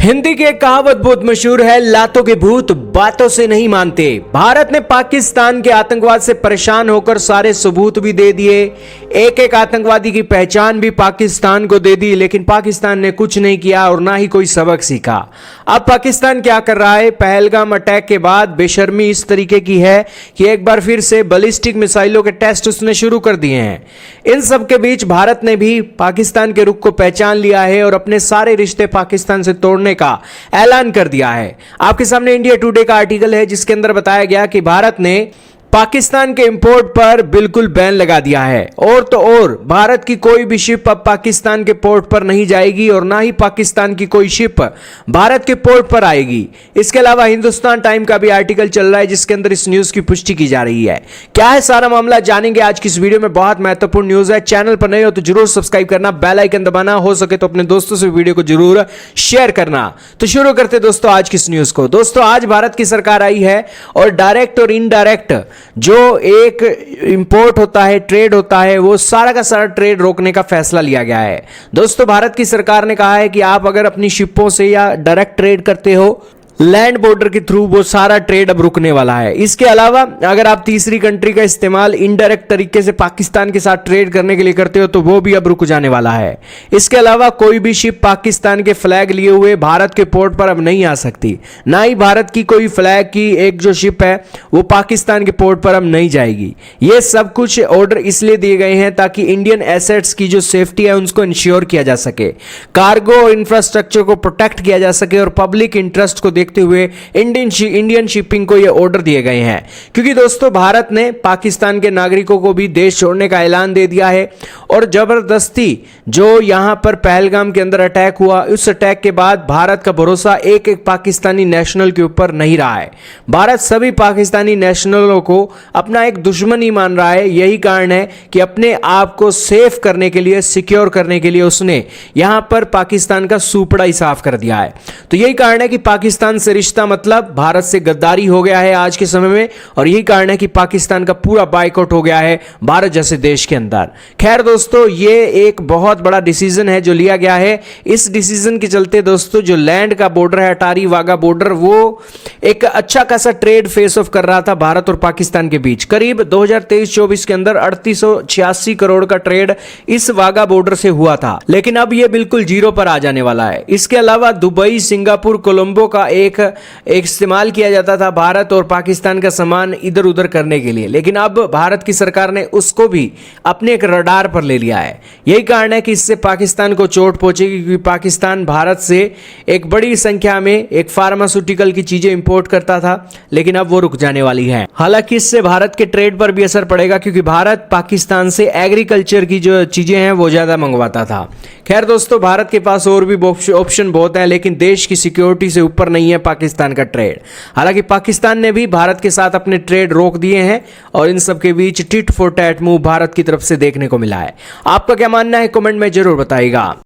हिंदी की एक कहावत बहुत मशहूर है, लातों के भूत बातों से नहीं मानते। भारत ने पाकिस्तान के आतंकवाद से परेशान होकर सारे सबूत भी दे दिए, एक एक आतंकवादी की पहचान भी पाकिस्तान को दे दी, लेकिन पाकिस्तान ने कुछ नहीं किया और ना ही कोई सबक सीखा। अब पाकिस्तान क्या कर रहा है? पहलगाम अटैक के बाद बेशर्मी इस तरीके की है कि एक बार फिर से बैलिस्टिक मिसाइलों के टेस्ट उसने शुरू कर दिए हैं। इन सब के बीच भारत ने भी पाकिस्तान के रुख को पहचान लिया है और अपने सारे रिश्ते पाकिस्तान से तोड़ने का ऐलान कर दिया है। आपके सामने इंडिया टुडे का आर्टिकल है जिसके अंदर बताया गया कि भारत ने पाकिस्तान के इंपोर्ट पर बिल्कुल बैन लगा दिया है। और तो और भारत की कोई भी शिप अब पाकिस्तान के पोर्ट पर नहीं जाएगी और ना ही पाकिस्तान की कोई शिप भारत के पोर्ट पर आएगी। इसके अलावा हिंदुस्तान टाइम का भी आर्टिकल चल रहा है जिसके अंदर इस न्यूज की पुष्टि की जा रही है। क्या है सारा मामला, जानेंगे आज की इस वीडियो में। बहुत महत्वपूर्ण न्यूज है। चैनल पर नए हो तो जरूर सब्सक्राइब करना, बेल आइकन दबाना, हो सके तो अपने दोस्तों से वीडियो को जरूर शेयर करना। तो शुरू करते दोस्तों आज की इस न्यूज को। दोस्तों आज भारत की सरकार आई है और डायरेक्ट और इनडायरेक्ट जो एक इंपोर्ट होता है, ट्रेड होता है, वो सारा का सारा ट्रेड रोकने का फैसला लिया गया है। दोस्तों भारत की सरकार ने कहा है कि आप अगर अपनी शिपों से या डायरेक्ट ट्रेड करते हो लैंड बॉर्डर के थ्रू, वो सारा ट्रेड अब रुकने वाला है। इसके अलावा अगर आप तीसरी कंट्री का इस्तेमाल इनडायरेक्ट तरीके से पाकिस्तान के साथ ट्रेड करने के लिए करते हो तो वो भी अब रुक जाने वाला है। इसके अलावा कोई भी शिप पाकिस्तान के फ्लैग लिए हुए भारत के पोर्ट पर अब नहीं आ सकती, ना ही भारत की कोई फ्लैग की एक जो शिप है वो पाकिस्तान के पोर्ट पर अब नहीं जाएगी। ये सब कुछ ऑर्डर इसलिए दिए गए हैं ताकि इंडियन एसेट्स की जो सेफ्टी है उसको इंश्योर किया जा सके, कार्गो और इंफ्रास्ट्रक्चर को प्रोटेक्ट किया जा सके और पब्लिक इंटरेस्ट को देखते हुए इंडियन शिपिंग को ये ऑर्डर दिए गए हैं। क्योंकि दोस्तों भारत ने पाकिस्तान के नागरिकों को भी देश छोड़ने का ऐलान दे दिया है और जबरदस्ती जो यहां पर पहलगाम के अंदर अटैक हुआ, उस अटैक के बाद भारत का भरोसा एक एक पाकिस्तानी नेशनल के ऊपर नहीं रहा है। भारत सभी पाकिस्तानी नेशनलों को अपना एक दुश्मन ही मान रहा है। यही कारण है कि अपने आप को सेफ करने के लिए, सिक्योर करने के लिए उसने यहां पर पाकिस्तान का सुपड़ा ही साफ कर दिया है। तो यही कारण है कि पाकिस्तान से रिश्ता मतलब भारत से गद्दारी हो गया है आज के समय में, और यही कारण है कि पाकिस्तान का पूरा बायकॉट हो गया है भारत जैसे देश के अंदर। खैर दोस्तों ये एक बहुत बड़ा डिसीजन है जो लिया गया है। इस डिसीजन के चलते दोस्तों जो लैंड का बॉर्डर है, अटारी वाघा बॉर्डर, वो एक अच्छा खासा ट्रेड फेस ऑफ कर रहा था भारत और पाकिस्तान के बीच। करीब 2023-24 के अंदर 3886 करोड़ का ट्रेड इस वाघा बॉर्डर से हुआ था, लेकिन अब यह बिल्कुल जीरो पर आ जाने वाला है। इसके अलावा दुबई, सिंगापुर, कोलंबो का एक इस्तेमाल किया जाता था भारत और पाकिस्तान का सामान इधर उधर करने के लिए, लेकिन अब भारत की सरकार ने उसको भी अपने एक रडार पर ले लिया है। यही कारण है कि इससे पाकिस्तान को चोट पहुंचेगी, क्योंकि पाकिस्तान भारत से एक बड़ी संख्या में एक फार्मास्यूटिकल की चीजें इंपोर्ट करता था, लेकिन अब वो रुक जाने वाली है। हालांकि इससे भारत के ट्रेड पर भी असर पड़ेगा, क्योंकि भारत पाकिस्तान से एग्रीकल्चर की जो चीजें हैं वो ज्यादा मंगवाता था। खैर दोस्तों भारत के पास और भी ऑप्शन बहुत हैं, लेकिन देश की सिक्योरिटी से ऊपर नहीं है पाकिस्तान का ट्रेड। हालांकि पाकिस्तान ने भी भारत के साथ अपने ट्रेड रोक दिए हैं और इन सब के बीच tit for tat move Bharat की तरफ से देखने को मिला है। आपका क्या मानना है कमेंट में जरूर बताइएगा।